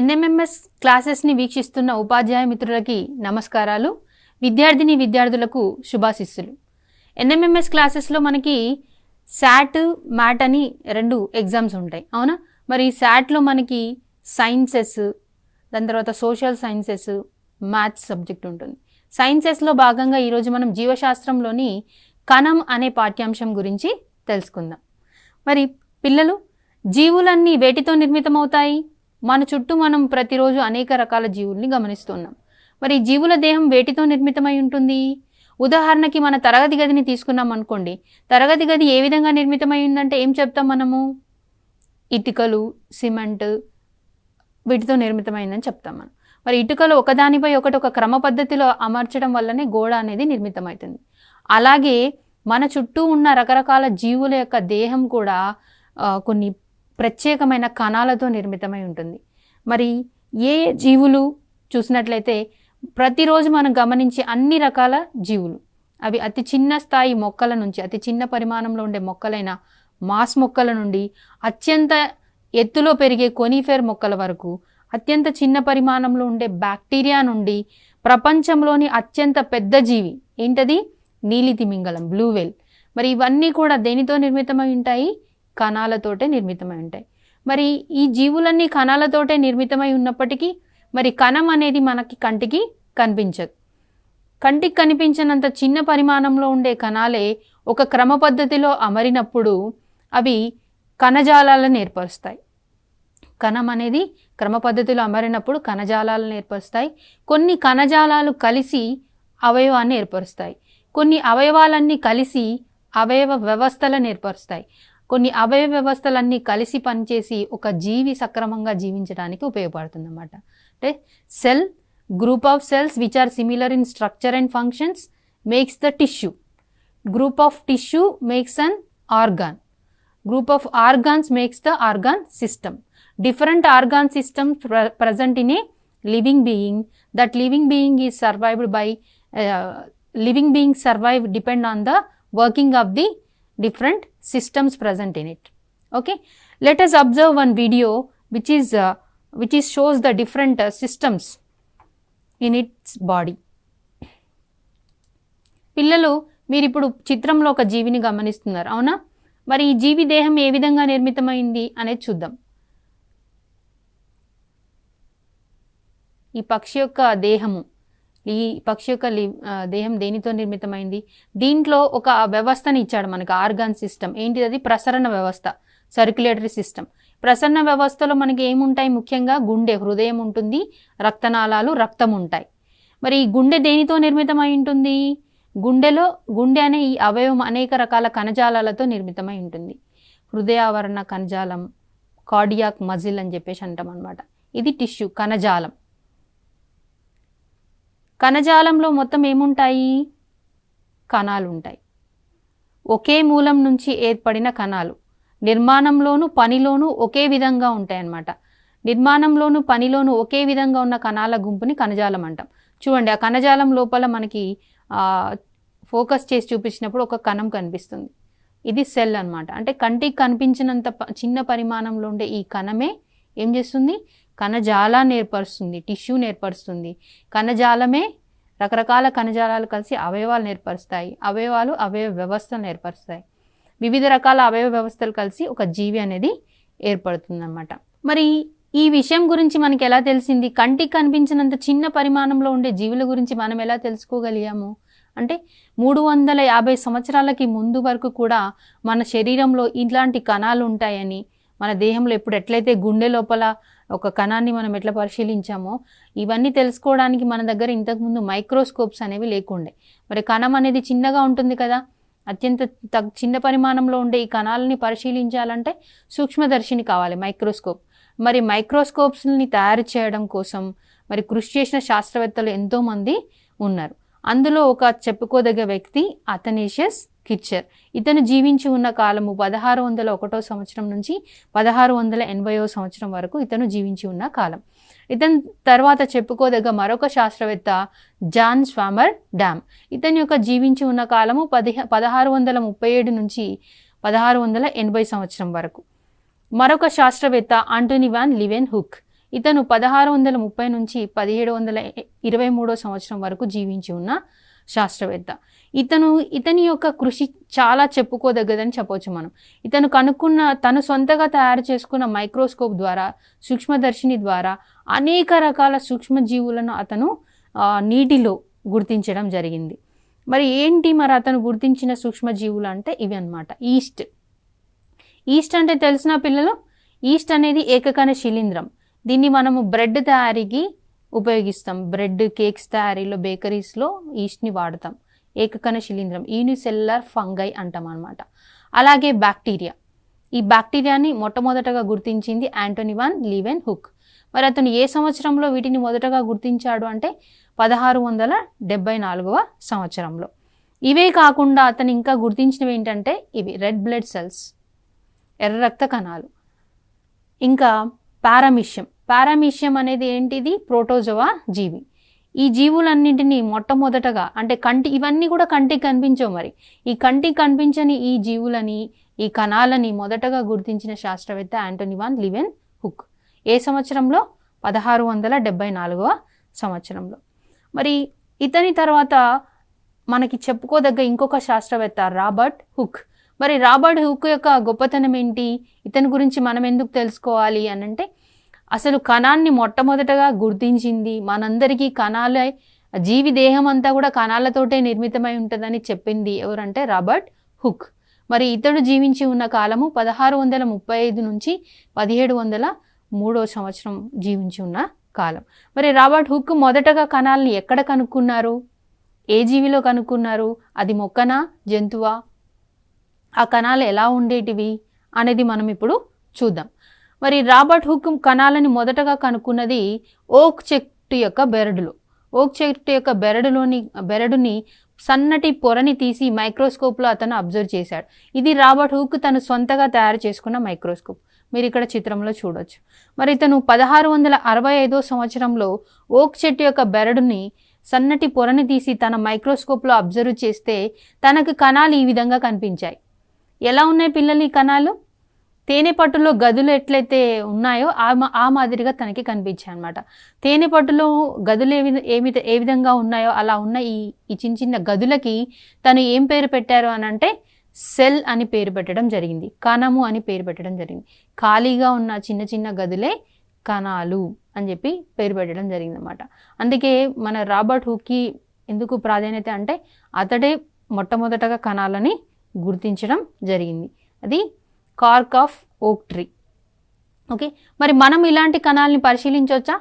NMMS క్లాసెస్ని వీక్షిస్తున్న ఉపాధ్యాయ మిత్రులకి నమస్కారాలు. విద్యార్థులకు శుభాశిస్సులు. ఎన్ఎంఎంఎస్ క్లాసెస్లో మనకి శాట్ మ్యాట్ అని 2 ఎగ్జామ్స్ ఉంటాయి, అవునా? మరి శాట్లో మనకి సైన్సెస్, దాని తర్వాత సోషల్ సైన్సెస్, మ్యాథ్స్ సబ్జెక్ట్ ఉంటుంది. సైన్సెస్లో భాగంగా ఈరోజు మనం జీవశాస్త్రంలోని కణం అనే పాఠ్యాంశం గురించి తెలుసుకుందాం. మరి పిల్లలు, జీవులన్నీ వేటితో నిర్మితమవుతాయి? మన చుట్టూ మనం ప్రతిరోజు అనేక రకాల జీవుల్ని గమనిస్తున్నాం. మరి జీవుల దేహం వేటితో నిర్మితమై ఉంటుంది? ఉదాహరణకి మన తరగతి గదిని తీసుకున్నాం అనుకోండి. తరగతి గది ఏ విధంగా నిర్మితమై ఉందంటే ఏం చెప్తాం మనము? ఇటుకలు, సిమెంట్ వీటితో నిర్మితమైందని చెప్తాం మనం. మరి ఇటుకలు ఒకదానిపై ఒకటి ఒక క్రమ పద్ధతిలో అమర్చడం వల్లనే గోడ అనేది నిర్మితమవుతుంది. అలాగే మన చుట్టూ ఉన్న రకరకాల జీవుల యొక్క దేహం కూడా కొన్ని ప్రత్యేకమైన కణాలతో నిర్మితమై ఉంటుంది. మరి ఏ జీవులు చూసినట్లయితే ప్రతిరోజు మనం గమనించే అన్ని రకాల జీవులు, అవి అతి చిన్న స్థాయి మొక్కల నుంచి, అతి చిన్న పరిమాణంలో ఉండే మొక్కలైన మాస్ మొక్కల నుండి అత్యంత ఎత్తులో పెరిగే కొనిఫెర్ మొక్కల వరకు, అత్యంత చిన్న పరిమాణంలో ఉండే బ్యాక్టీరియా నుండి ప్రపంచంలోని అత్యంత పెద్ద జీవి ఏంటది? నీలి తిమింగలం, బ్లూ వేల్. మరి ఇవన్నీ కూడా దేనితో నిర్మితమై ఉంటాయి? కణాలతోటే నిర్మితమై ఉంటాయి. మరి ఈ జీవులన్నీ కణాలతోటే నిర్మితమై ఉన్నప్పటికీ మరి కణం అనేది మనకి కంటికి కనిపించదు. కంటికి కనిపించినంత చిన్న పరిమాణంలో ఉండే కణాలే ఒక క్రమ పద్ధతిలో అమరినప్పుడు అవి కణజాలాలను ఏర్పరుస్తాయి. కణం అనేది క్రమ పద్ధతిలో అమరినప్పుడు కణజాలాలను ఏర్పరుస్తాయి. కొన్ని కణజాలాలు కలిసి అవయవాన్ని ఏర్పరుస్తాయి. కొన్ని అవయవాలన్నీ కలిసి అవయవ వ్యవస్థలను ఏర్పరుస్తాయి. కొన్ని అవయవ వ్యవస్థలన్నీ కలిసి పనిచేసి ఒక జీవి సక్రమంగా జీవించడానికి ఉపయోగపడుతుంది అన్నమాట. అంటే cell, group of cells which are similar in structure and functions makes the tissue. Group of tissue makes an organ. Group of organs makes the organ system. Different organ systems present in a living being. That living being is survived by living beings survive depend on the working of the different systems present in it. Okay, let us observe one video which is shows the different systems in its body. పిల్లలు, మీరు ఇప్పుడు చిత్రంలో ఒక జీవిని గమనిస్తున్నారు, అవునా? మరి ఈ జీవి దేహం ఏ విధంగా నిర్మితమైంది అనేది చూద్దాం. ఈ పక్షి యొక్క దేహము, ఈ పక్షి యొక్క దేహం దేనితో నిర్మితమైంది? దీంట్లో ఒక వ్యవస్థని ఇచ్చాడు మనకి, ఆర్గాన్ సిస్టమ్. ఏంటిది? అది ప్రసరణ వ్యవస్థ, సర్క్యులేటరీ సిస్టమ్. ప్రసరణ వ్యవస్థలో మనకి ఏముంటాయి? ముఖ్యంగా గుండె, హృదయం ఉంటుంది, రక్తనాళాలు, రక్తం ఉంటాయి. మరి ఈ గుండె దేనితో నిర్మితమై ఉంటుంది? గుండె అనే ఈ అవయవం అనేక రకాల కణజాలాలతో నిర్మితమై ఉంటుంది. హృదయావరణ కణజాలం, కార్డియాక్ మజిల్ అని చెప్పేసి అంటాం అనమాట. ఇది టిష్యూ, కణజాలం. కణజాలంలో మొత్తం ఏముంటాయి? కణాలు ఉంటాయి. ఒకే మూలం నుంచి ఏర్పడిన కణాలు నిర్మాణంలోను పనిలోనూ ఒకే విధంగా ఉంటాయి అన్నమాట. నిర్మాణంలోను పనిలోనూ ఒకే విధంగా ఉన్న కణాల గుంపుని కణజాలం అంటాం. చూడండి, ఆ కణజాలం లోపల మనకి ఫోకస్ చేసి చూపించినప్పుడు ఒక కణం కనిపిస్తుంది. ఇది సెల్ అన్నమాట. అంటే కంటికి కనిపించినంత చిన్న పరిమాణంలో ఉండే ఈ కణమే ఏం చేస్తుంది? కణజాలాన్ని ఏర్పరుస్తుంది, టిష్యూని ఏర్పరుస్తుంది. కణజాలమే రకరకాల కణజాలాలు కలిసి అవయవాలను ఏర్పరుస్తాయి. అవయవాలు అవయవ వ్యవస్థను ఏర్పరుస్తాయి. వివిధ రకాల అవయవ వ్యవస్థలు కలిసి ఒక జీవి అనేది ఏర్పడుతుంది అన్నమాట. మరి ఈ విషయం గురించి మనకి ఎలా తెలిసింది? కంటికి కనిపించినంత చిన్న పరిమాణంలో ఉండే జీవుల గురించి మనం ఎలా తెలుసుకోగలిగాము అంటే 350 సంవత్సరాలకి ముందు వరకు కూడా మన శరీరంలో ఇలాంటి కణాలు ఉంటాయని, మన దేహంలో ఎట్లయితే గుండె లోపల ఒక కణాన్ని మనం ఎట్లా పరిశీలించామో ఇవన్నీ తెలుసుకోవడానికి మన దగ్గర ఇంతకుముందు మైక్రోస్కోప్స్ అనేవి లేకుండే. మరి కణం అనేది చిన్నగా ఉంటుంది కదా, అత్యంత చిన్న పరిమాణంలో ఉండే ఈ కణాలని పరిశీలించాలంటే సూక్ష్మదర్శిని కావాలి, మైక్రోస్కోప్. మరి మైక్రోస్కోప్స్ని తయారు చేయడం కోసం మరి కృషి చేసిన శాస్త్రవేత్తలు ఎంతోమంది ఉన్నారు. అందులో ఒక చెప్పుకోదగ్గ వ్యక్తి అథనేషియస్ కిర్చర్. ఇతను జీవించి ఉన్న కాలము 1601 సంవత్సరం నుంచి 1680 సంవత్సరం వరకు ఇతను జీవించి ఉన్న కాలం. ఇతని తర్వాత చెప్పుకోదగ్గ మరొక శాస్త్రవేత్త జాన్ స్వామర్ డామ్. ఇతని యొక్క జీవించి ఉన్న కాలము 1637 నుంచి 1680 సంవత్సరం వరకు. మరొక శాస్త్రవేత్త ఆంటోనీ వాన్ లీవెన్ హుక్. ఇతను 1630 నుంచి 1723 సంవత్సరం వరకు జీవించి ఉన్న శాస్త్రవేత్త. ఇతని యొక్క కృషి చాలా చెప్పుకోదగ్గదని చెప్పవచ్చు మనం. ఇతను తను సొంతగా తయారు చేసుకున్న మైక్రోస్కోప్ ద్వారా, సూక్ష్మదర్శిని ద్వారా అనేక రకాల సూక్ష్మజీవులను అతను నీటిలో గుర్తించడం జరిగింది. మరి అతను గుర్తించిన సూక్ష్మజీవులు అంటే ఇవి అన్నమాట. ఈస్ట్ అంటే తెలిసిన పిల్లలు, ఈస్ట్ అనేది ఏకకణ శిలీంధ్రం. దీన్ని మనము బ్రెడ్ తయారీకి ఉపయోగిస్తాం. బ్రెడ్ కేక్స్ తయారీలో, బేకరీస్లో ఈస్ట్ని వాడతాం. ఏకకణ శిలీంధ్రం, యూనిసెల్యులర్ ఫంగై అంటాం అనమాట. అలాగే బ్యాక్టీరియా, ఈ బ్యాక్టీరియాని మొట్టమొదటగా గుర్తించింది యాంటోనీ వాన్ లీవెన్ హుక్. మరి అతను ఏ సంవత్సరంలో వీటిని మొదటగా గుర్తించాడు అంటే 1674వ సంవత్సరంలో. ఇవే కాకుండా అతను ఇంకా గుర్తించినవి ఏంటంటే ఇవి రెడ్ బ్లడ్ సెల్స్, ఎర్ర రక్త కణాలు, ఇంకా పారామీషియం అనేది ఏంటిది? ప్రోటోజోవా జీవి. ఈ జీవులన్నింటినీ మొట్టమొదటగా అంటే ఇవన్నీ కూడా కంటికి కనిపించవు. మరి ఈ కంటికి కనిపించని ఈ జీవులని, ఈ కణాలని మొదటగా గుర్తించిన శాస్త్రవేత్త యాంటోనీ వాన్ లీవెన్ హుక్. ఏ సంవత్సరంలో? 1674వ సంవత్సరంలో. మరి ఇతని తర్వాత మనకి చెప్పుకోదగ్గ ఇంకొక శాస్త్రవేత్త రాబర్ట్ హుక్. మరి రాబర్ట్ హుక్ యొక్క గొప్పతనం ఏంటి? ఇతని గురించి మనం ఎందుకు తెలుసుకోవాలి అని అంటే, అసలు కణాన్ని మొట్టమొదటగా గుర్తించింది. మనందరికీ కణాలే, జీవి దేహం అంతా కూడా కణాలతోటే నిర్మితమై ఉంటుందని చెప్పింది ఎవరంటే రాబర్ట్ హుక్. మరి ఇతడు జీవించి ఉన్న కాలము 1635 నుంచి 1703 సంవత్సరం జీవించి ఉన్న కాలం. మరి రాబర్ట్ హుక్ మొదటగా కణాలని ఎక్కడ కనుక్కున్నారు? ఏ జీవిలో కనుక్కున్నారు? అది మొక్కనా, జంతువా? ఆ కణాలు ఎలా ఉండేటివి అనేది మనం ఇప్పుడు చూద్దాం. మరి రాబర్ట్ హుక్ కణాలని మొదటగా కనుక్కున్నది ఓక్ చెట్టు యొక్క బెరడులో. ఓక్ చెట్టు యొక్క బెరడుని సన్నటి పొరని తీసి మైక్రోస్కోప్లో అతను అబ్జర్వ్ చేశాడు. ఇది రాబర్ట్ హుక్ తను సొంతగా తయారు చేసుకున్న మైక్రోస్కోప్. మీరు ఇక్కడ చిత్రంలో చూడొచ్చు. మరి ఇతను 1665 సంవత్సరంలో ఓక్ చెట్టు యొక్క బెరడుని సన్నటి పొరని తీసి తన మైక్రోస్కోప్లో అబ్జర్వ్ చేస్తే తనకు కణాలు ఈ విధంగా కనిపించాయి. ఎలా ఉన్నాయి పిల్లలు ఈ కణాలు? తేనె పట్టులో గదులు ఎట్లయితే ఉన్నాయో ఆ మాదిరిగా తనకి కనిపించాయి అనమాట. తేనె పట్టులో గదులు ఏ విధంగా ఉన్నాయో అలా ఉన్న ఈ చిన్న చిన్న గదులకి తను ఏం పేరు పెట్టారు అని అంటే సెల్ అని పేరు పెట్టడం జరిగింది, కణము అని పేరు పెట్టడం జరిగింది. ఖాళీగా ఉన్న చిన్న చిన్న గదులే కణాలు అని చెప్పి పేరు పెట్టడం జరిగింది అన్నమాట. అందుకే మన రాబర్ట్ హుక్కి ఎందుకు ప్రాధాన్యత అంటే అతడే మొట్టమొదటగా కణాలని గుర్తించడం జరిగింది. అది కార్క్ ఆఫ్ ఓక్ ట్రీ. ఓకే, మరి మనం ఇలాంటి కణాలని పరిశీలించవచ్చా?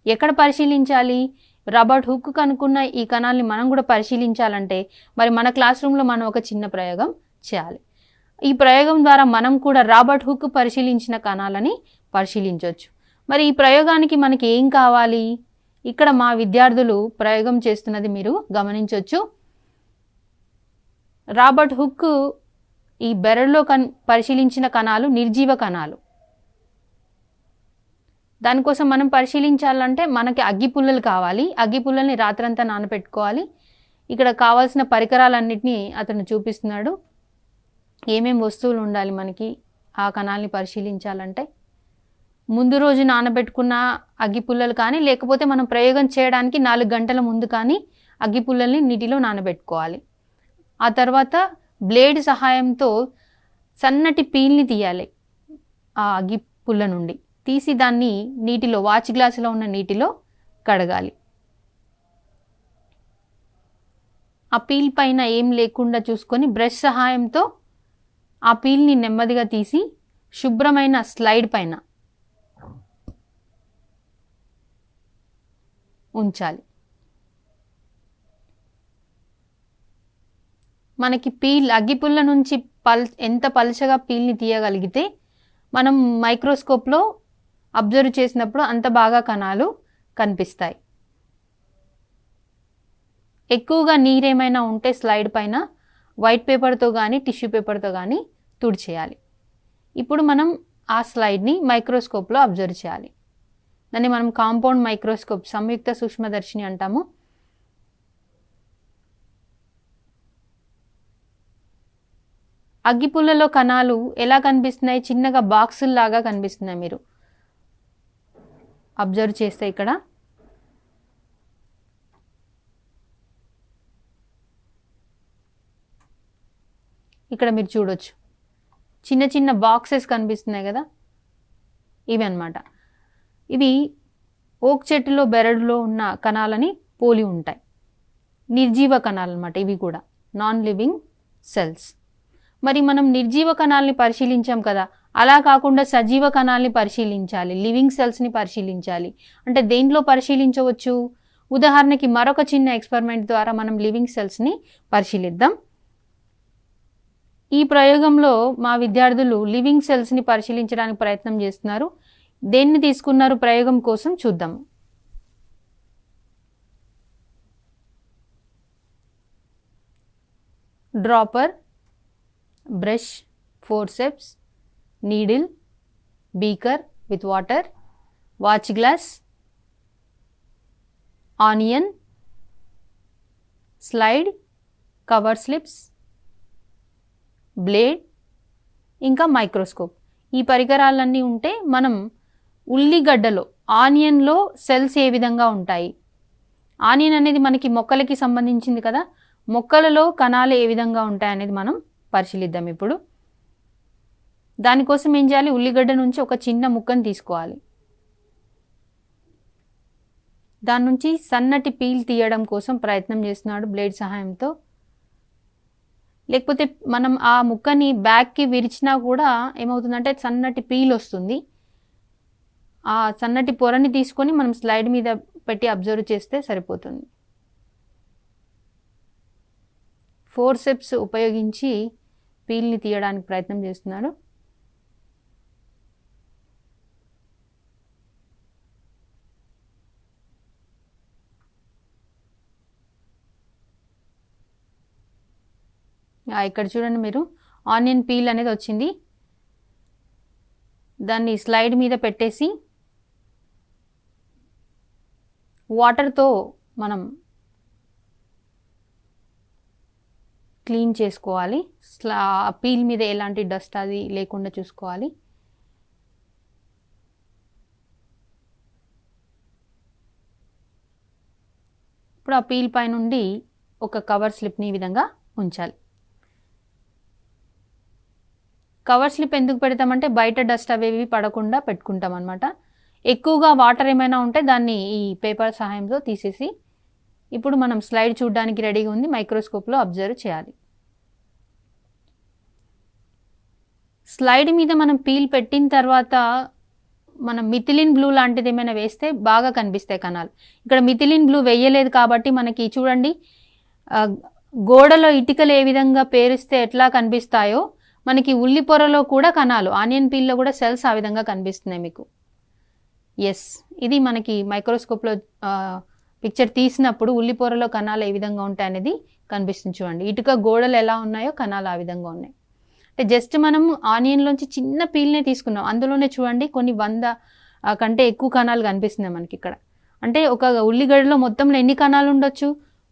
ఎక్కడ పరిశీలించాలి? రాబర్ట్ హుక్ కనుక్కున్న ఈ కణాలని మనం కూడా పరిశీలించాలంటే మరి మన క్లాస్ రూమ్లో మనం ఒక చిన్న ప్రయోగం చేయాలి. ఈ ప్రయోగం ద్వారా మనం కూడా రాబర్ట్ హుక్ పరిశీలించిన కణాలని పరిశీలించవచ్చు. మరి ఈ ప్రయోగానికి మనకి ఏం కావాలి? ఇక్కడ మా విద్యార్థులు ప్రయోగం చేస్తున్నది మీరు గమనించవచ్చు. రాబర్ట్ హుక్ ఈ బెరడులో పరిశీలించిన కణాలు నిర్జీవ కణాలు. దానికోసం మనం పరిశీలించాలంటే మనకి అగ్గిపుల్లలు కావాలి. అగ్గిపుల్లల్ని రాత్రంతా నానబెట్టుకోవాలి. ఇక్కడ కావాల్సిన పరికరాలన్నింటినీ అతను చూపిస్తున్నాడు. ఏమేం వస్తువులు ఉండాలి మనకి ఆ కణాలని పరిశీలించాలంటే? ముందు రోజు నానబెట్టుకున్న అగ్గిపుల్లలు కానీ, లేకపోతే మనం ప్రయోగం చేయడానికి 4 గంటల ముందు కానీ అగ్గిపుల్లల్ని నీటిలో నానబెట్టుకోవాలి. ఆ తర్వాత బ్లేడ్ సహాయంతో సన్నటి పీల్ని తీయాలి. ఆ అగ్గిపుల్ల నుండి తీసి దాన్ని నీటిలో, వాచ్ గ్లాసులో ఉన్న నీటిలో కడగాలి. ఆ పీల్ పైన ఏం లేకుండా చూసుకొని బ్రష్ సహాయంతో ఆ పీల్ని నెమ్మదిగా తీసి శుభ్రమైన స్లైడ్ పైన ఉంచాలి. మనకి అగ్గిపుల్ల నుంచి ఎంత పలుచగా పీల్ని తీయగలిగితే మనం మైక్రోస్కోప్లో అబ్జర్వ్ చేసినప్పుడు అంత బాగా కణాలు కనిపిస్తాయి. ఎక్కువగా నీరేమైనా ఉంటే స్లైడ్ పైన వైట్ పేపర్తో కానీ టిష్యూ పేపర్తో కానీ తుడిచేయాలి. ఇప్పుడు మనం ఆ స్లైడ్ని మైక్రోస్కోప్లో అబ్జర్వ్ చేయాలి. దాన్ని మనం కాంపౌండ్ మైక్రోస్కోప్, సంయుక్త సూక్ష్మదర్శిని అంటాము. అగ్గిపుల్లలో కణాలు ఎలా కనిపిస్తున్నాయి? చిన్నగా బాక్సుల్లాగా కనిపిస్తున్నాయి. మీరు అబ్జర్వ్ చేస్తే ఇక్కడ మీరు చూడొచ్చు చిన్న చిన్న బాక్సెస్ కనిపిస్తున్నాయి కదా, ఇవి అన్నమాట. ఇవి ఓక్ చెట్టులో బెరడులో ఉన్న కణాలని పోలి ఉంటాయి. నిర్జీవ కణాలు అన్నమాట ఇవి కూడా, నాన్ లివింగ్ సెల్స్. మరి మనం నిర్జీవ కణాలని పరిశీలించాం కదా, అలా కాకుండా సజీవ కణాలని పరిశీలించాలి, లివింగ్ సెల్స్ని పరిశీలించాలి. అంటే దేంట్లో పరిశీలించవచ్చు? ఉదాహరణకి మరొక చిన్న ఎక్స్పెరిమెంట్ ద్వారా మనం లివింగ్ సెల్స్ని పరిశీలిద్దాం. ఈ ప్రయోగంలో మా విద్యార్థులు లివింగ్ సెల్స్ని పరిశీలించడానికి ప్రయత్నం చేస్తున్నారు. దేన్ని తీసుకున్నారు ప్రయోగం కోసం చూద్దాము. Dropper, brush, forceps, needle, beaker with water, watch glass, onion, slide, cover slips, blade, ఇంకా మైక్రోస్కోప్. ఈ పరికరాలన్నీ ఉంటే మనం ఉల్లిగడ్డలో ఆనియన్లో సెల్స్ ఏ విధంగా ఉంటాయి, ఆనియన్ అనేది మనకి మొక్కలకి సంబంధించింది కదా, మొక్కలలో కణాలు ఏ విధంగా ఉంటాయి అనేది మనం పరిశీలిద్దాం. ఇప్పుడు దానికోసం ఏం చేయాలి? ఉల్లిగడ్డ నుంచి ఒక చిన్న ముక్కను తీసుకోవాలి. దాని నుంచి సన్నటి పీల్ తీయడం కోసం ప్రయత్నం చేస్తున్నాడు బ్లేడ్ సహాయంతో. లేకపోతే మనం ఆ ముక్కని బ్యాక్కి విరిచినా కూడా ఏమవుతుందంటే సన్నటి పీల్ వస్తుంది. ఆ సన్నటి పొరని తీసుకొని మనం స్లైడ్ మీద పెట్టి అబ్జర్వ్ చేస్తే సరిపోతుంది. ఫోర్సెప్స్ ఉపయోగించి పీల్ని తీయడానికి ప్రయత్నం చేస్తున్నాడు. ఇక్కడ చూడండి మీరు, ఆనియన్ పీల్ అనేది వచ్చింది. దాన్ని స్లైడ్ మీద పెట్టేసి వాటర్తో మనం క్లీన్ చేసుకోవాలి. పీల్ మీద ఎలాంటి డస్ట్ అది లేకుండా చూసుకోవాలి. ఇప్పుడు ఆ పీల్ పై నుండి ఒక కవర్ స్లిప్ని ఈ విధంగా ఉంచాలి. కవర్ స్లిప్ ఎందుకు పెడతామంటే బయట డస్ట్ అవేవి పడకుండా పెట్టుకుంటాం అనమాట. ఎక్కువగా వాటర్ ఏమైనా ఉంటే దాన్ని ఈ పేపర్ సహాయంతో తీసేసి ఇప్పుడు మనం స్లైడ్ చూడడానికి రెడీగా ఉంది. మైక్రోస్కోప్లో అబ్జర్వ్ చేయాలి. స్లైడ్ మీద మనం పీల్ పెట్టిన తర్వాత మనం మిథిలిన్ బ్లూ లాంటిది ఏమైనా వేస్తే బాగా కనిపిస్తాయి కణాలు. ఇక్కడ మిథిలిన్ బ్లూ వేయలేదు కాబట్టి మనకి చూడండి, గోడలో ఇటుకలు ఏ విధంగా పేరిస్తే ఎట్లా కనిపిస్తాయో మనకి ఉల్లి పొరలో కూడా కణాలు, ఆనియన్ పీల్లో కూడా సెల్స్ ఆ విధంగా కనిపిస్తున్నాయి మీకు. ఎస్, ఇది మనకి మైక్రోస్కోప్లో పిక్చర్ తీసినప్పుడు ఉల్లి పొరలో కణాలు ఏ విధంగా ఉంటాయి అనేది కనిపిస్తుంది. చూడండి, ఇటుక గోడలు ఎలా ఉన్నాయో కణాలు ఆ విధంగా ఉన్నాయి. అంటే జస్ట్ మనం ఆనియన్లోంచి చిన్న పీల్నే తీసుకున్నాం, అందులోనే చూడండి కొన్ని 100 కంటే ఎక్కువ కణాలు కనిపిస్తున్నాయి మనకి ఇక్కడ. అంటే ఒక ఉల్లిగడ్డలో మొత్తంలో ఎన్ని కణాలు ఉండొచ్చు?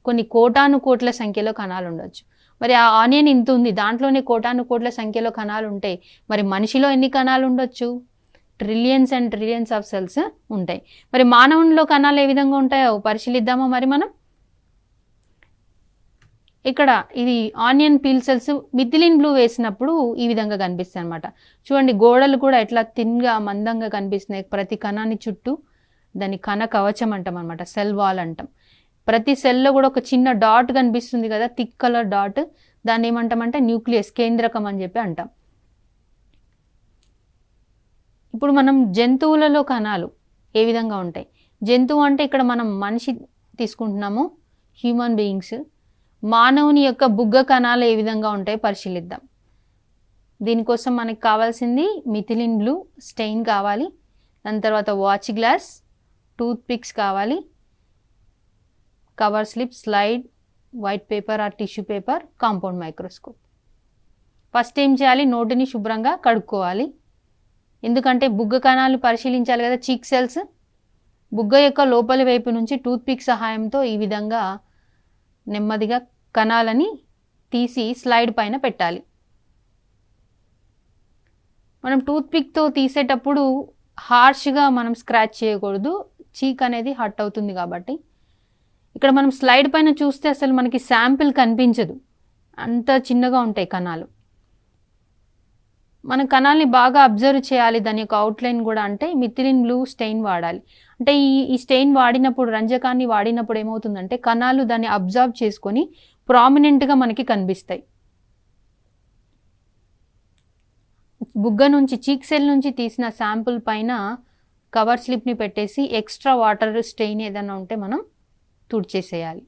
కొన్ని కోటాను కోట్ల సంఖ్యలో కణాలు ఉండొచ్చు. మరి ఆ ఆనియన్ ఇంత ఉంది, దాంట్లోనే కోటాను కోట్ల సంఖ్యలో కణాలు ఉంటాయి. మరి మనిషిలో ఎన్ని కణాలు ఉండొచ్చు? Trillions and trillions of cells ఉంటాయి. మరి మానవునిలో కణాలు ఏ విధంగా ఉంటాయో పరిశీలిద్దామా మరి మనం. ఇక్కడ ఇది onion peel cells methylene blue వేసినప్పుడు ఈ విధంగా కనిపిస్తాయి అనమాట. చూడండి, గోడలు కూడా ఎట్లా థిన్గా మందంగా కనిపిస్తున్నాయి. ప్రతి కణాన్ని చుట్టూ దాన్ని కణ కవచం అంటాం అనమాట, సెల్ వాల్ అంటాం. ప్రతి సెల్లో కూడా ఒక చిన్న డాట్ కనిపిస్తుంది కదా, థిక్ కలర్ డాట్, దాన్ని ఏమంటామంటే న్యూక్లియస్, కేంద్రకం అని చెప్పి అంటాం. ఇప్పుడు మనం జంతువులలో కణాలు ఏ విధంగా ఉంటాయి? జంతువు అంటే ఇక్కడ మనం మనిషి తీసుకుంటున్నాము, హ్యూమన్ బీయింగ్స్. మానవుని యొక్క బుగ్గ కణాలు ఏ విధంగా ఉంటాయో పరిశీలిద్దాం. దీనికోసం మనకి కావాల్సింది మిథిలిన్ బ్లూ స్టెయిన్ కావాలి, దాని తర్వాత వాచ్ గ్లాస్, టూత్ పిక్స్ కావాలి, cover slip, slide, white paper are tissue paper, compound microscope. First ఏం చేయాలి? నోటిని శుభ్రంగా కడుక్కోవాలి. ఎందుకంటే బుగ్గ కణాలు పరిశీలించాలి కదా, చీక్ సెల్స్. బుగ్గ యొక్క లోపలి వైపు నుంచి టూత్ పిక్ సహాయంతో ఈ విధంగా నెమ్మదిగా కణాలని తీసి స్లైడ్ పైన పెట్టాలి. మనం టూత్ పిక్తో తీసేటప్పుడు హార్ష్గా మనం స్క్రాచ్ చేయకూడదు, చీక్ అనేది హర్ట్ అవుతుంది కాబట్టి. ఇక్కడ మనం స్లైడ్ పైన చూస్తే అసలు మనకి శాంపిల్ కనిపించదు, అంత చిన్నగా ఉంటాయి కణాలు. మన కణాలని బాగా అబ్జర్వ్ చేయాలి, దాని యొక్క అవుట్లైన్ కూడా. అంటే మిథిలిన్ బ్లూ స్టెయిన్ వాడాలి. అంటే ఈ స్టెయిన్ వాడినప్పుడు, రంజకాన్ని వాడినప్పుడు ఏమవుతుందంటే కణాలు దాన్ని అబ్జర్వ్ చేసుకొని ప్రామినెంట్గా మనకి కనిపిస్తాయి. బుగ్గ నుంచి, చీక్ సెల్ నుంచి తీసిన శాంపుల్ పైన కవర్ స్లిప్ని పెట్టేసి ఎక్స్ట్రా వాటర్ స్టెయిన్ ఏదైనా ఉంటే మనం తుడిచేసేయాలి.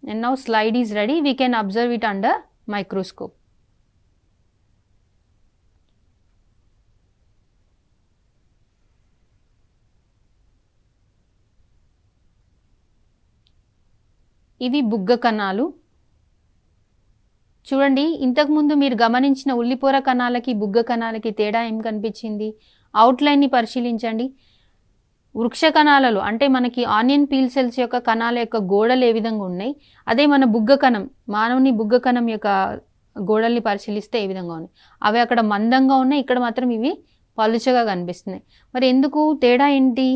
And now slide is ready. We can observe it under microscope. ఇవి బుగ్గ కణాలు. చూడండి, ఇంతకుముందు మీరు గమనించిన ఉల్లిపొర కణాలకి బుగ్గ కణాలకి తేడా ఏం కనిపించింది? అవుట్లైన్ని పరిశీలించండి. వృక్ష కణాలలో అంటే మనకి ఆనియన్ పీల్ సెల్స్ యొక్క కణాల యొక్క గోడలు ఏ విధంగా ఉన్నాయి, అదే మన బుగ్గ కణం, మానవుని బుగ్గ కణం యొక్క గోడల్ని పరిశీలిస్తే ఏ విధంగా ఉన్నాయి. అవి అక్కడ మందంగా ఉన్నాయి, ఇక్కడ మాత్రం ఇవి పలుచగా కనిపిస్తున్నాయి. మరి ఎందుకు తేడా ఏంటి,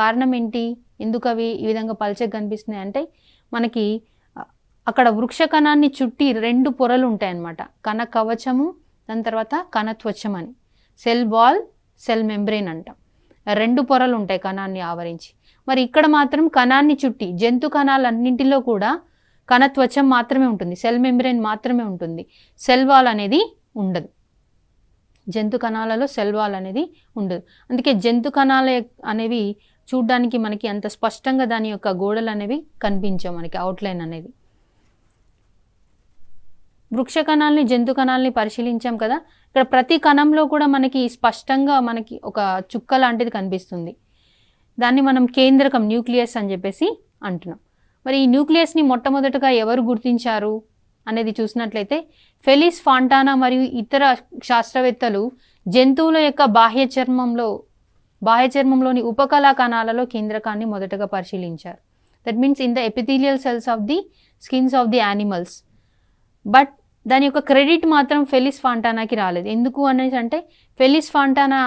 కారణం ఏంటి, ఎందుకు అవి ఈ విధంగా పలుచగా కనిపిస్తున్నాయి అంటే మనకి అక్కడ వృక్ష కణాన్ని చుట్టి 2 పొరలు ఉంటాయన్నమాట. కణ కవచము, దాని తర్వాత కణత్వచం అని. సెల్ వాల్, సెల్ మెంబ్రెయిన్ అంటాం. 2 పొరలు ఉంటాయి కణాన్ని ఆవరించి. మరి ఇక్కడ మాత్రం కణాన్ని చుట్టి, జంతు కణాలన్నింటిలో కూడా కణత్వచం మాత్రమే ఉంటుంది, సెల్ మెంబ్రెయిన్ మాత్రమే ఉంటుంది, సెల్ వాల్ అనేది ఉండదు. జంతు కణాలలో సెల్ వాల్ అనేది ఉండదు. అందుకే జంతు కణాలు అనేవి చూడ్డానికి మనకి అంత స్పష్టంగా దాని యొక్క గోడలు అనేవి కనిపించవు, మనకి అవుట్లైన్ అనేది. వృక్ష కణాలని, జంతు కణాలని పరిశీలించాం కదా. ఇక్కడ ప్రతి కణంలో కూడా మనకి స్పష్టంగా మనకి ఒక చుక్క లాంటిది కనిపిస్తుంది. దాన్ని మనం కేంద్రకం, న్యూక్లియస్ అని చెప్పేసి అంటున్నాం. మరి ఈ న్యూక్లియస్ని మొట్టమొదటగా ఎవరు గుర్తించారు అనేది చూసినట్లయితే ఫెలిస్ ఫాంటానా మరియు ఇతర శాస్త్రవేత్తలు జంతువుల యొక్క బాహ్య చర్మంలోని ఉపకళా కణాలలో కేంద్రకాన్ని మొదటగా పరిశీలించారు. That means in the epithelial cells of the skins of the animals. But దాని యొక్క క్రెడిట్ మాత్రం ఫెలిస్ ఫాంటానాకి రాలేదు. ఎందుకు అనేసి అంటే ఫెలిస్ ఫాంటానా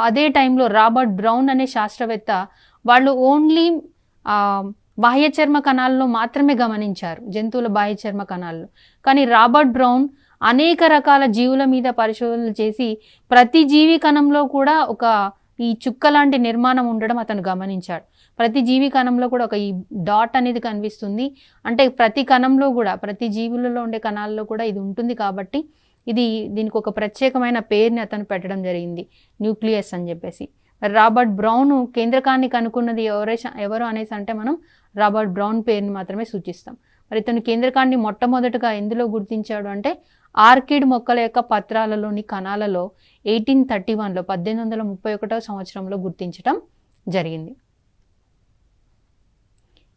అదే టైంలో రాబర్ట్ బ్రౌన్ అనే శాస్త్రవేత్త వాళ్ళు ఓన్లీ బాహ్య చర్మ కణాలలో మాత్రమే గమనించారు, జంతువుల బాహ్య చర్మ కణాలలో. కానీ రాబర్ట్ బ్రౌన్ అనేక రకాల జీవుల మీద పరిశోధనలు చేసి ప్రతి జీవి కణంలో కూడా ఒక ఈ చుక్క లాంటి నిర్మాణం ఉండడం అతను గమనించాడు. ప్రతి జీవి కణంలో కూడా ఒక ఈ డాట్ అనేది కనిపిస్తుంది. అంటే ప్రతి కణంలో కూడా, ప్రతి జీవులలో ఉండే కణాల్లో కూడా ఇది ఉంటుంది. కాబట్టి దీనికి ఒక ప్రత్యేకమైన పేరుని అతను పెట్టడం జరిగింది, న్యూక్లియస్ అని చెప్పేసి. రాబర్ట్ బ్రౌన్ కేంద్రకాన్ని కనుక్కున్నది ఎవరు అనేసి అంటే మనం రాబర్ట్ బ్రౌన్ పేరుని మాత్రమే సూచిస్తాం. మరి ఇతను కేంద్రకాన్ని మొట్టమొదటగా ఎందులో గుర్తించాడు అంటే ఆర్కిడ్ మొక్కల యొక్క పత్రాలలోని కణాలలో 1831లో 1831వ సంవత్సరంలో గుర్తించడం జరిగింది.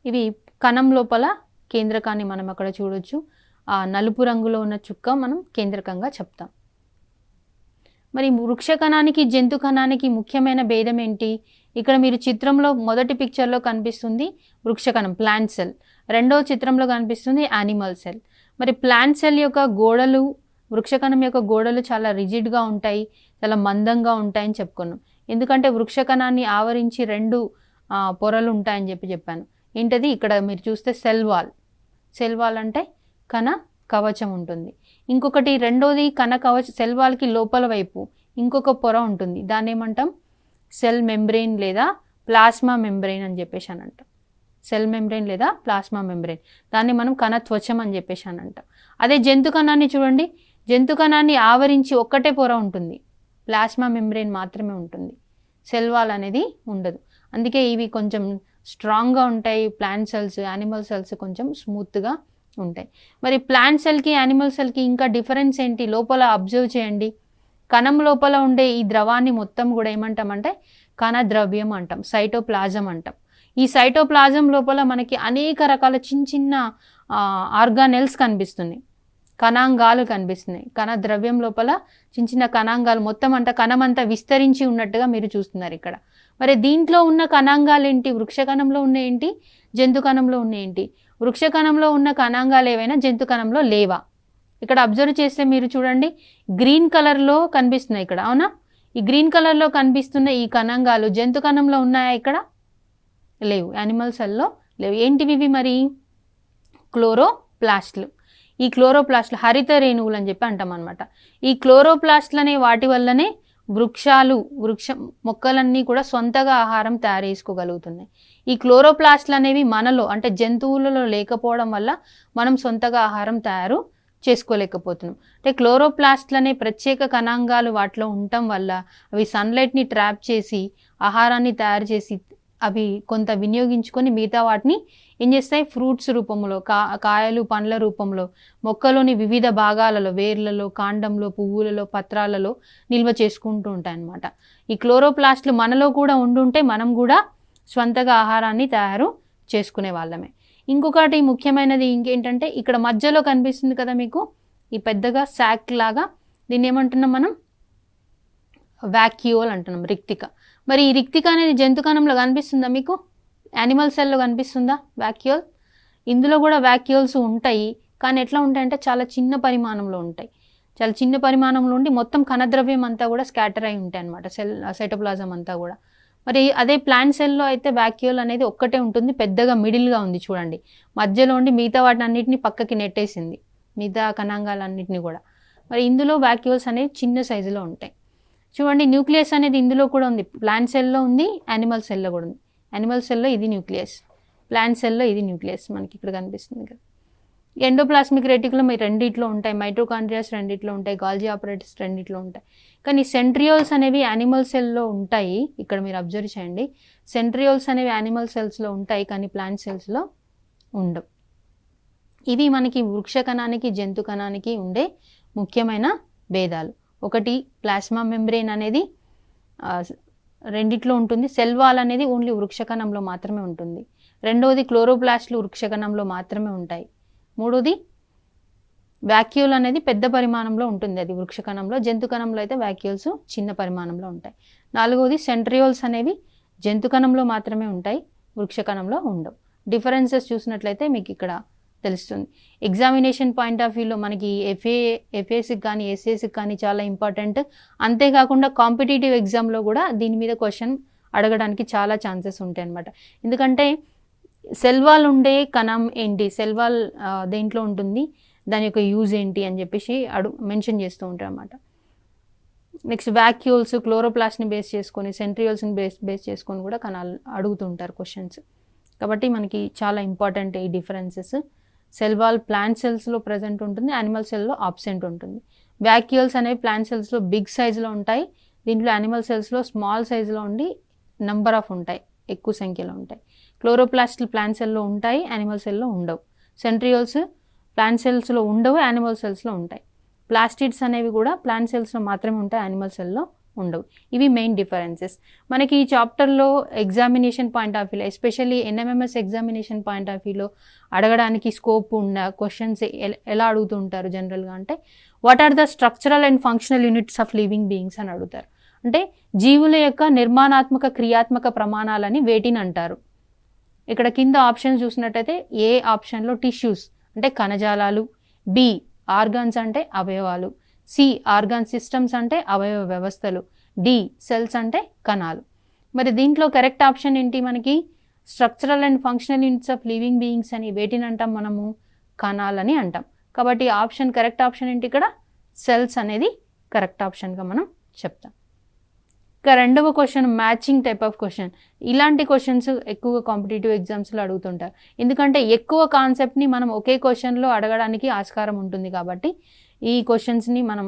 ఇవి కణం లోపల కేంద్రకాన్ని మనం అక్కడ చూడొచ్చు. ఆ నలుపు రంగులో ఉన్న చుక్క మనం కేంద్రకంగా చెప్తాం. మరి వృక్ష కణానికి, జంతు కణానికి ముఖ్యమైన భేదం ఏంటి? ఇక్కడ మీరు చిత్రంలో మొదటి పిక్చర్లో కనిపిస్తుంది వృక్ష కణం, ప్లాంట్ సెల్. రెండవ చిత్రంలో కనిపిస్తుంది యానిమల్ సెల్. మరి ప్లాంట్ సెల్ యొక్క గోడలు, వృక్ష కణం యొక్క గోడలు చాలా రిజిడ్గా ఉంటాయి, చాలా మందంగా ఉంటాయని చెప్పుకున్నాం. ఎందుకంటే వృక్ష కణాన్ని ఆవరించి 2 పొరలు ఉంటాయని చెప్పాను. ఏంటది? ఇక్కడ మీరు చూస్తే సెల్ వాల్. సెల్ వాల్ అంటే కణ కవచం ఉంటుంది. ఇంకొకటి రెండోది కణ కవచ, సెల్ వాల్కి లోపల వైపు ఇంకొక పొర ఉంటుంది, దాన్ని ఏమంటాం? సెల్ మెంబ్రెయిన్ లేదా ప్లాస్మా మెంబ్రెయిన్ అని చెప్పేసి అని అంటాం. సెల్ మెంబ్రెయిన్ లేదా ప్లాస్మా మెంబ్రెయిన్, దాన్ని మనం కణత్వచం అని చెప్పేసి అని అంటాం. అదే జంతు కణాన్ని చూడండి, జంతు కణాన్ని ఆవరించి ఒక్కటే పొర ఉంటుంది, ప్లాస్మా మెంబ్రెయిన్ మాత్రమే ఉంటుంది, సెల్ వాల్ అనేది ఉండదు. అందుకే ఇవి కొంచెం స్ట్రాంగ్గా ఉంటాయి. ప్లాంట్ సెల్స్, యానిమల్ సెల్స్ కొంచెం స్మూత్గా ఉంటాయి. మరి ప్లాంట్ సెల్కి, యానిమల్ సెల్కి ఇంకా డిఫరెన్స్ ఏంటి? లోపల అబ్జర్వ్ చేయండి. కణం లోపల ఉండే ఈ ద్రవాన్ని మొత్తం కూడా ఏమంటామంటే కణ ద్రవ్యం అంటాం, సైటోప్లాజం అంటాం. ఈ సైటోప్లాజం లోపల మనకి అనేక రకాల చిన్న చిన్న ఆర్గానెల్స్ కనిపిస్తున్నాయి, కణాంగాలు కనిపిస్తున్నాయి. కణ ద్రవ్యం లోపల చిన్న చిన్న కణాంగాలు మొత్తం అంతా కణం అంతా విస్తరించి ఉన్నట్టుగా మీరు చూస్తున్నారు ఇక్కడ. మరి దీంట్లో ఉన్న కణాంగాలు ఏంటి? వృక్ష కణంలో ఉన్న ఏంటి, జంతు కణంలో ఉన్న ఏంటి? వృక్ష కణంలో ఉన్న కణాంగాలు ఏవైనా జంతు కణంలో లేవా? ఇక్కడ అబ్జర్వ్ చేస్తే మీరు చూడండి గ్రీన్ కలర్లో కనిపిస్తున్నాయి ఇక్కడ, అవునా? ఈ గ్రీన్ కలర్లో కనిపిస్తున్న ఈ కణంగాలు జంతు కణంలో ఉన్నాయా? ఇక్కడ లేవు, యానిమల్ సెల్లో లేవు. ఏంటివి ఇవి మరి? క్లోరోప్లాస్ట్లు. ఈ క్లోరోప్లాస్ట్లు హరిత రేణువులు అని చెప్పి అంటాం అనమాట. ఈ క్లోరోప్లాస్ట్లు అనే వాటి వల్లనే మొక్కలన్నీ కూడా సొంతగా ఆహారం తయారు చేసుకోగలుగుతున్నాయి. ఈ క్లోరోప్లాస్ట్లు అనేవి మనలో అంటే జంతువులలో లేకపోవడం వల్ల మనం సొంతగా ఆహారం తయారు చేసుకోలేకపోతున్నాం. అంటే క్లోరోప్లాస్ట్లు అనే ప్రత్యేక కణాంగాలు వాటిలో ఉండటం వల్ల అవి సన్లైట్ని ట్రాప్ చేసి ఆహారాన్ని తయారు చేసి అవి కొంత వినియోగించుకొని మిగతా వాటిని ఏం చేస్తాయి? ఫ్రూట్స్ రూపంలో, కాయలు పండ్ల రూపంలో, మొక్కలోని వివిధ భాగాలలో, వేర్లలో, కాండంలో, పువ్వులలో, పత్రాలలో నిల్వ చేసుకుంటూ ఉంటాయి అన్నమాట. ఈ క్లోరోప్లాస్ట్లు మనలో కూడా ఉండుంటే మనం కూడా స్వంతగా ఆహారాన్ని తయారు చేసుకునే వాళ్ళమే. ఇంకొకటి ముఖ్యమైనది ఇంకేంటంటే ఇక్కడ మధ్యలో కనిపిస్తుంది కదా మీకు ఈ పెద్దగా శాక్ లాగా, దీన్ని ఏమంటున్నాం మనం? వాక్యూల్ అంటున్నాం, రిక్తిక. మరి ఈ రిక్తిక అనేది జంతు కణంలో కనిపిస్తుందా మీకు? యానిమల్ సెల్లో కనిపిస్తుందా వాక్యూల్? ఇందులో కూడా వాక్యూల్స్ ఉంటాయి, కానీ ఎట్లా ఉంటాయంటే చాలా చిన్న పరిమాణంలో ఉంటాయి. చాలా చిన్న పరిమాణంలో ఉండి మొత్తం కణద్రవ్యం అంతా కూడా స్కాటర్ అయి ఉంటాయి అనమాట, సైటోప్లాజం అంతా కూడా. మరి అదే ప్లాంట్ సెల్లో అయితే వాక్యూల్ అనేది ఒక్కటే ఉంటుంది, పెద్దగా మిడిల్గా ఉంది చూడండి, మధ్యలో ఉండి మిగతా వాటిని అన్నింటినీ పక్కకి నెట్టేసింది, మిగతా కణాంగాలన్నింటినీ కూడా. మరి ఇందులో వాక్యూల్స్ అనేవి చిన్న సైజులో ఉంటాయి. చూడండి న్యూక్లియస్ అనేది ఇందులో కూడా ఉంది, ప్లాంట్ సెల్లో ఉంది, యానిమల్ సెల్లో కూడా ఉంది. యానిమల్ సెల్లో ఇది న్యూక్లియస్, ప్లాంట్ సెల్లో ఇది న్యూక్లియస్ మనకి ఇక్కడ కనిపిస్తుంది కదా. ఎండోప్లాస్మిక్ రెటిక్యులం రెండిట్లో ఉంటాయి, మైటోకాండ్రియాస్ రెండిట్లో ఉంటాయి, గాల్జీ ఆపరేటర్స్ రెండిట్లో ఉంటాయి. కానీ సెంట్రియోల్స్ అనేవి యానిమల్ సెల్లో ఉంటాయి, ఇక్కడ మీరు అబ్జర్వ్ చేయండి. సెంట్రియోల్స్ అనేవి యానిమల్ సెల్స్లో ఉంటాయి, కానీ ప్లాంట్ సెల్స్లో ఉండవు. ఇవి మనకి వృక్ష కణానికి జంతు కణానికి ఉండే ముఖ్యమైన భేదాలు. ఒకటి ప్లాస్మా మెంబ్రేన్ అనేది రెండిట్లో ఉంటుంది, సెల్ వాల్ అనేది ఓన్లీ వృక్షకణంలో మాత్రమే ఉంటుంది. రెండవది క్లోరోప్లాస్ట్లు వృక్షకణంలో మాత్రమే ఉంటాయి. మూడోది వాక్యూల్ అనేది పెద్ద పరిమాణంలో ఉంటుంది, అది వృక్షకణంలో. జంతు కణంలో అయితే వాక్యూల్స్ చిన్న పరిమాణంలో ఉంటాయి. నాలుగవది సెంట్రియోల్స్ అనేవి జంతు కణంలో మాత్రమే ఉంటాయి, వృక్షకణంలో ఉండవు. డిఫరెన్సెస్ చూసినట్లయితే మీకు ఇక్కడ తెలుస్తుంది. ఎగ్జామినేషన్ పాయింట్ ఆఫ్ వ్యూలో మనకి ఎఫ్ఏఎస్కి కానీ ఎస్ఏఎస్కి కానీ చాలా ఇంపార్టెంట్. అంతేకాకుండా కాంపిటేటివ్ ఎగ్జామ్లో కూడా దీని మీద క్వశ్చన్ అడగడానికి చాలా ఛాన్సెస్ ఉంటాయి అన్నమాట. ఎందుకంటే సెల్ వాల్ ఉండే కణం ఏంటి, సెల్ వాల్ దేంట్లో ఉంటుంది, దాని యొక్క యూజ్ ఏంటి అని చెప్పేసి మెన్షన్ చేస్తూ ఉంటారు అన్నమాట. నెక్స్ట్ వాక్యూల్స్ క్లోరోప్లాస్ట్ని బేస్ చేసుకొని, సెంట్రియోల్స్ని బేస్ చేసుకొని కూడా కణాలు అడుగుతుంటారు క్వశ్చన్స్. కాబట్టి మనకి చాలా ఇంపార్టెంట్ ఈ డిఫరెన్సెస్. సెల్ వాల్ ప్లాంట్ సెల్స్లో ప్రజెంట్ ఉంటుంది, యానిమల్ సెల్లో ఆబ్సెంట్ ఉంటుంది. వాక్యూల్స్ అనేవి ప్లాంట్ సెల్స్లో బిగ్ సైజులో ఉంటాయి, దీంట్లో యానిమల్ సెల్స్లో స్మాల్ సైజులో ఉండి నంబర్ ఆఫ్ ఉంటాయి, ఎక్కువ సంఖ్యలో ఉంటాయి. క్లోరోప్లాస్ట్లు ప్లాంట్ సెల్లో ఉంటాయి, యానిమల్ సెల్లో ఉండవు. సెంట్రియోల్స్ ప్లాంట్ సెల్స్లో ఉండవు, యానిమల్ సెల్స్లో ఉంటాయి. ప్లాస్టిడ్స్ అనేవి కూడా ప్లాంట్ సెల్స్లో మాత్రమే ఉంటాయి, యానిమల్ సెల్లో ఉండవు. ఇవి మెయిన్ డిఫరెన్సెస్. మనకి ఈ చాప్టర్లో ఎగ్జామినేషన్ పాయింట్ ఆఫ్ వ్యూలో, especially NMMS examination point of వ్యూలో అడగడానికి స్కోప్ ఉన్న క్వశ్చన్స్ ఎలా అడుగుతుంటారు జనరల్గా అంటే, what are the structural and functional units of living beings అని అడుగుతారు. అంటే జీవుల యొక్క నిర్మాణాత్మక క్రియాత్మక ప్రమాణాలని వేటిని అంటారు. ఇక్కడ కింద ఆప్షన్ చూసినట్టయితే ఏ ఆప్షన్లో టిష్యూస్ అంటే కణజాలాలు, బి ఆర్గాన్స్ అంటే అవయవాలు, సి ఆర్గాన్ సిస్టమ్స్ అంటే అవయవ వ్యవస్థలు, డి సెల్స్ అంటే కణాలు. మరి దీంట్లో కరెక్ట్ ఆప్షన్ ఏంటి? మనకి structural and functional units of living beings అని వేటిని అంటాం మనము? కణాలని అంటాం. కాబట్టి ఆప్షన్ కరెక్ట్ ఆప్షన్ ఏంటి? ఇక్కడ సెల్స్ అనేది కరెక్ట్ ఆప్షన్గా మనం చెప్తాం. ఇక రెండవ question matching type of question. ఇలాంటి క్వశ్చన్స్ ఎక్కువగా కాంపిటేటివ్ ఎగ్జామ్స్లో అడుగుతుంటారు, ఎందుకంటే ఎక్కువ కాన్సెప్ట్ని మనం ఒకే క్వశ్చన్లో అడగడానికి ఆస్కారం ఉంటుంది. కాబట్టి ఈ క్వశ్చన్స్ని మనం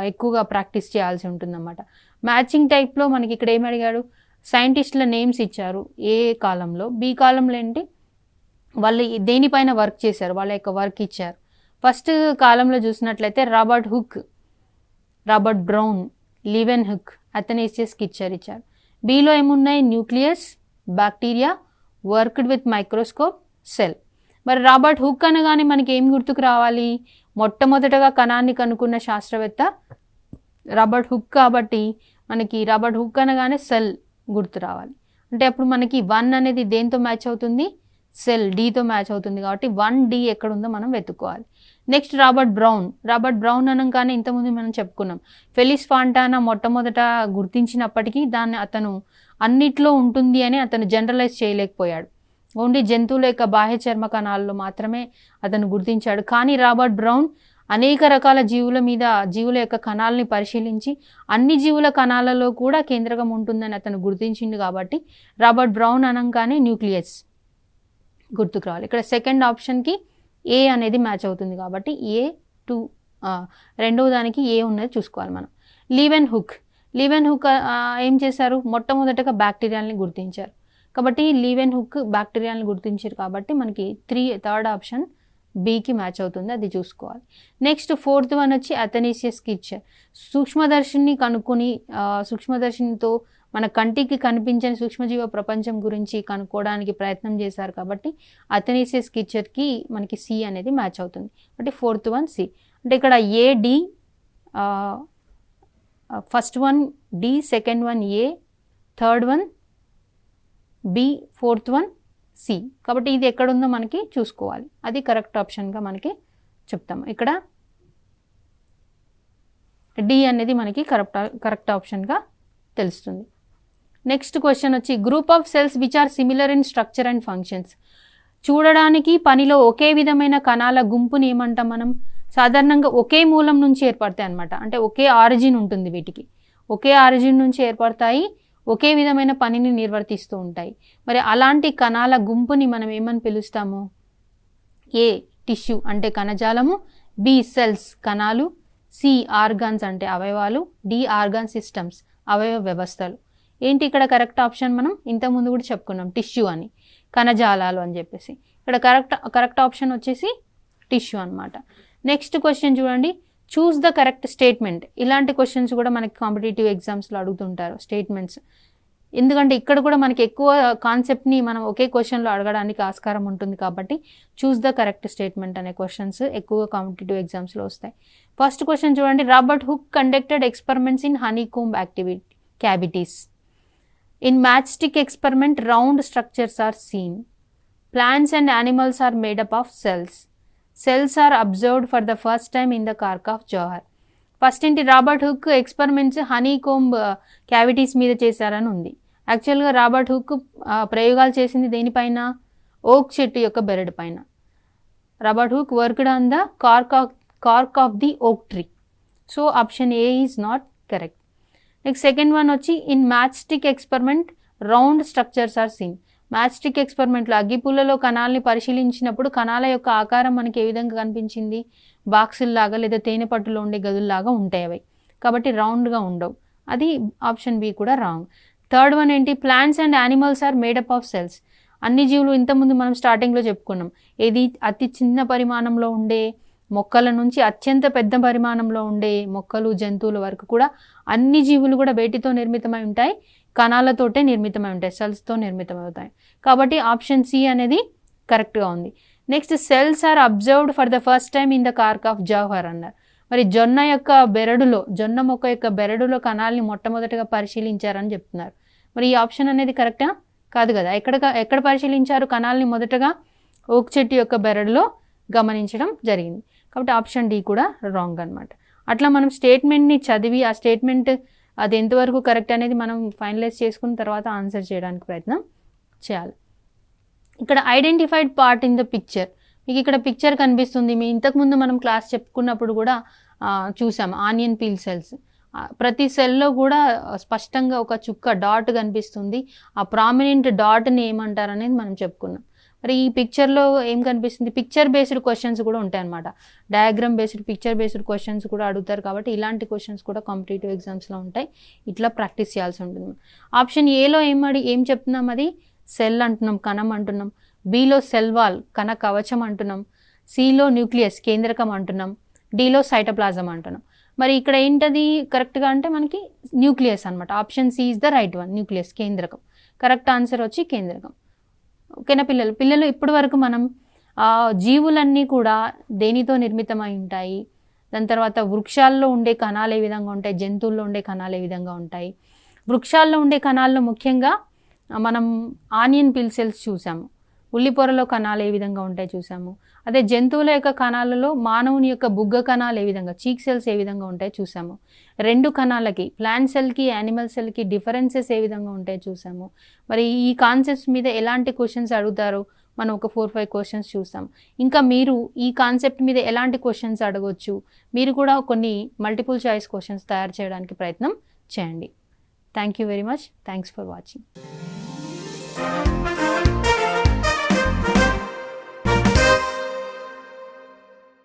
ఎక్కువగా ప్రాక్టీస్ చేయాల్సి ఉంటుందన్నమాట. మ్యాచింగ్ టైప్లో మనకి ఇక్కడ ఏమి అడిగాడు? సైంటిస్టుల నేమ్స్ ఇచ్చారు, ఏ కాలంలో, బి కాలంలో ఏంటి, వాళ్ళు దేనిపైన వర్క్ చేశారు, వాళ్ళ యొక్క వర్క్ ఇచ్చారు. ఫస్ట్ కాలంలో చూసినట్లయితే Robert hook, Robert brown, లీవెన్ hook, అథనేసియస్ కిచ్చర్ ఇచ్చారు. బిలో ఏమున్నాయి? Nucleus, bacteria, worked with microscope, cell. మరి రాబర్ట్ హుక్ అనగానే మనకి ఏం గుర్తుకు రావాలి? మొట్టమొదటగా కణాన్ని కనుక్కున్న శాస్త్రవేత్త రాబర్ట్ హుక్, కాబట్టి మనకి రాబర్ట్ హుక్ అనగానే సెల్ గుర్తు రావాలి. అంటే అప్పుడు మనకి 1 అనేది దేంతో మ్యాచ్ అవుతుంది? సెల్ డీతో మ్యాచ్ అవుతుంది కాబట్టి 1D ఎక్కడ ఉందో మనం వెతుక్కోవాలి. నెక్స్ట్ రాబర్ట్ బ్రౌన్ అనగానే ఇంతకుముందు మనం చెప్పుకున్నాం. ఫెలిస్ ఫాంటానా మొట్టమొదట గుర్తించినప్పటికీ దాన్ని అతను అన్నిట్లో ఉంటుంది అని అతను జనరలైజ్ చేయలేకపోయాడు. ఓన్లీ జంతువుల యొక్క బాహ్య చర్మ కణాల్లో మాత్రమే అతను గుర్తించాడు. కానీ రాబర్ట్ బ్రౌన్ అనేక రకాల జీవుల యొక్క కణాలని పరిశీలించి అన్ని జీవుల కణాలలో కూడా కేంద్రకం ఉంటుందని అతను గుర్తించింది కాబట్టి రాబర్ట్ బ్రౌన్ అనగానే న్యూక్లియస్ గుర్తుకు రావాలి. ఇక్కడ సెకండ్ ఆప్షన్కి ఏ అనేది మ్యాచ్ అవుతుంది కాబట్టి A2 రెండవ దానికి ఏ ఉన్నది చూసుకోవాలి మనం. లీవెన్ హుక్ ఏం చేశారు? మొట్టమొదటగా బ్యాక్టీరియాలని గుర్తించారు కాబట్టి లీవెన్ హుక్ బ్యాక్టీరియాలను గుర్తించారు కాబట్టి మనకి థర్డ్ ఆప్షన్ బికి మ్యాచ్ అవుతుంది, అది చూసుకోవాలి. నెక్స్ట్ ఫోర్త్ వన్ వచ్చి అథనేసియస్ కిచర్. సూక్ష్మదర్శిని కనుక్కొని సూక్ష్మదర్శినితో మన కంటికి కనిపించని సూక్ష్మజీవ ప్రపంచం గురించి కనుక్కోవడానికి ప్రయత్నం చేశారు కాబట్టి అథనేసియస్ కిచర్కి మనకి సి అనేది మ్యాచ్ అవుతుంది. అంటే ఫోర్త్ వన్ సి. అంటే ఇక్కడ AD, first one D, second one A, third one B, fourth one C. కాబట్టి ఇది ఎక్కడుందో మనకి చూసుకోవాలి, అది కరెక్ట్ ఆప్షన్గా మనకి చెప్తాము. ఇక్కడ D అనేది మనకి కరెక్ట్ ఆప్షన్గా తెలుస్తుంది. నెక్స్ట్ క్వశ్చన్ వచ్చి group of cells which are similar in structure and functions. చూడడానికి పనిలో ఒకే విధమైన కణాల గుంపుని ఏమంటాం మనం? సాధారణంగా ఒకే మూలం నుంచి ఏర్పడతాయి అనమాట. అంటే ఒకే ఆరిజిన్ ఉంటుంది, వీటికి ఒకే ఆరిజిన్ నుంచి ఏర్పడతాయి, ఒకే విధమైన పనిని నిర్వర్తిస్తూ ఉంటాయి. మరి అలాంటి కణాల గుంపుని మనం ఏమని పిలుస్తాము? A టిష్యూ అంటే కణజాలము, B సెల్స్ కణాలు, C ఆర్గాన్స్ అంటే అవయవాలు, D ఆర్గాన్ సిస్టమ్స్ అవయవ వ్యవస్థలు. ఏంటి ఇక్కడ కరెక్ట్ ఆప్షన్? మనం ఇంతకుముందు కూడా చెప్పుకున్నాం టిష్యూ అని, కణజాలాలు అని చెప్పేసి. ఇక్కడ కరెక్ట్ ఆప్షన్ వచ్చేసి టిష్యూ అనమాట. నెక్స్ట్ క్వశ్చన్ చూడండి, చూస్ ద కరెక్ట్ స్టేట్మెంట్. ఇలాంటి క్వశ్చన్స్ కూడా మనకి కాంపిటేటివ్ ఎగ్జామ్స్లో అడుగుతుంటారు స్టేట్మెంట్స్. ఎందుకంటే ఇక్కడ కూడా మనకి ఎక్కువ కాన్సెప్ట్ని మనం ఒకే క్వశ్చన్లో అడగడానికి ఆస్కారం ఉంటుంది కాబట్టి చూస్ ద కరెక్ట్ స్టేట్మెంట్ అనే క్వశ్చన్స్ ఎక్కువ కాంపిటేటివ్ ఎగ్జామ్స్లో వస్తాయి. ఫస్ట్ క్వశ్చన్ చూడండి, Robert Hooke conducted experiments in honeycomb cavities. In matchstick experiment, round structures are seen. Plants and animals are made up of cells. Cells are observed for the first time in the cork of Johar. First ఏంటి? Robert hook experiments హనీకోంబ్ cavities మీద చేశారని ఉంది. యాక్చువల్గా Robert hook ప్రయోగాలు చేసింది దేనిపైన? ఓక్ చెట్టు యొక్క బెరడు పైన. Robert Hooke worked on the cork of the oak tree. So option A is not correct. Next second one వచ్చి in matchstick experiment round structures are seen. Matchstick ఎక్స్పెరిమెంట్లో అగ్గిపుల్లలో కణాలని పరిశీలించినప్పుడు కణాల యొక్క ఆకారం మనకి ఏ విధంగా కనిపించింది? బాక్సుల్లాగా లేదా తేనె పట్టులో ఉండే గదుల్లాగా ఉంటాయి అవి, కాబట్టి రౌండ్గా ఉండవు. అది ఆప్షన్ బి కూడా రాంగ్. థర్డ్ వన్ ఏంటి? Plants and animals are made up of cells. అన్ని జీవులు ఇంతకుముందు మనం స్టార్టింగ్లో చెప్పుకున్నాం, ఏది అతి చిన్న పరిమాణంలో ఉండే మొక్కల నుంచి అత్యంత పెద్ద పరిమాణంలో ఉండే మొక్కలు జంతువుల వరకు కూడా అన్ని జీవులు కూడా వేటితో నిర్మితమై ఉంటాయి? కణాలతోటే నిర్మితమై ఉంటాయి, సెల్స్తో నిర్మితమవుతాయి. కాబట్టి ఆప్షన్ సి అనేది కరెక్ట్గా ఉంది. Next cells are observed for the first time in the cork of జవహర్ అన్నారు. మరి జొన్న మొక్క యొక్క బెరడులో కణాలని మొట్టమొదటిగా పరిశీలించారని చెప్తున్నారు. మరి ఈ ఆప్షన్ అనేది కరెక్టా? కాదు కదా. ఎక్కడ పరిశీలించారు కణాలని? మొదటగా ఓక్ చెట్టు యొక్క బెరడులో గమనించడం జరిగింది. కాబట్టి ఆప్షన్ డి కూడా రాంగ్ అనమాట. అట్లా మనం స్టేట్మెంట్ని చదివి ఆ స్టేట్మెంట్ అది ఎంతవరకు కరెక్ట్ అనేది మనం ఫైనలైజ్ చేసుకున్న తర్వాత ఆన్సర్ చేయడానికి ప్రయత్నం చేయాలి. ఇక్కడ identified part in the picture. మీకు ఇక్కడ పిక్చర్ కనిపిస్తుంది. మీ ఇంతకుముందు మనం క్లాస్ చెప్పుకున్నప్పుడు కూడా చూసాం ఆనియన్ పీల్ సెల్స్. ప్రతి సెల్లో కూడా స్పష్టంగా ఒక చుక్క డాట్ కనిపిస్తుంది. ఆ ప్రామినెంట్ డాట్ని ఏమంటారు అనేది మనం చెప్పుకున్నాం. మరి ఈ పిక్చర్లో ఏం కనిపిస్తుంది? పిక్చర్ బేస్డ్ క్వశ్చన్స్ కూడా ఉంటాయి అన్నమాట. Diagram based, picture based questions కూడా అడుగుతారు కాబట్టి ఇలాంటి క్వశ్చన్స్ కూడా కాంపిటేటివ్ ఎగ్జామ్స్లో ఉంటాయి. ఇట్లా ప్రాక్టీస్ చేయాల్సి ఉంటుంది. ఆప్షన్ ఏలో ఏం చెప్తున్నాం? అది సెల్ అంటున్నాం, కణం అంటున్నాం. బిలో సెల్ వాల్ కణ కవచం అంటున్నాం. సిలో న్యూక్లియస్ కేంద్రకం అంటున్నాం. డిలో సైటోప్లాజం అంటున్నాం. మరి ఇక్కడ ఏంటది కరెక్ట్గా అంటే మనకి న్యూక్లియస్ అనమాట. Option C is the right one, nucleus కేంద్రకం. కరెక్ట్ ఆన్సర్ వచ్చి కేంద్రకం. ఓకేనా పిల్లలు ఇప్పటి వరకు మనం జీవులన్నీ కూడా దేనితో నిర్మితమై ఉంటాయి, దాని తర్వాత వృక్షాల్లో ఉండే కణాలు ఏ విధంగా ఉంటాయి, జంతువుల్లో ఉండే కణాలు ఏ విధంగా ఉంటాయి. వృక్షాల్లో ఉండే కణాల్లో ముఖ్యంగా మనం ఆనియన్ పీల్ సెల్స్ చూసాము. ఉల్లి పొరలో కణాలు ఏ విధంగా ఉంటాయి చూసాము. అదే జంతువుల యొక్క కణాలలో మానవుని యొక్క బుగ్గ కణాలు ఏ విధంగా, చీక్ సెల్స్ ఏ విధంగా ఉంటాయో చూసాము. రెండు కణాలకి, ప్లాంట్ సెల్కి యానిమల్ సెల్కి డిఫరెన్సెస్ ఏ విధంగా ఉంటాయో చూసాము. మరి ఈ కాన్సెప్ట్స్ మీద ఎలాంటి క్వశ్చన్స్ అడుగుతారో మనం ఒక 4-5 క్వశ్చన్స్ చూస్తాం. ఇంకా మీరు ఈ కాన్సెప్ట్ మీద ఎలాంటి క్వశ్చన్స్ అడగవచ్చు, మీరు కూడా కొన్ని మల్టిపుల్ చాయిస్ క్వశ్చన్స్ తయారు చేయడానికి ప్రయత్నం చేయండి. Thank you very much. Thanks for watching.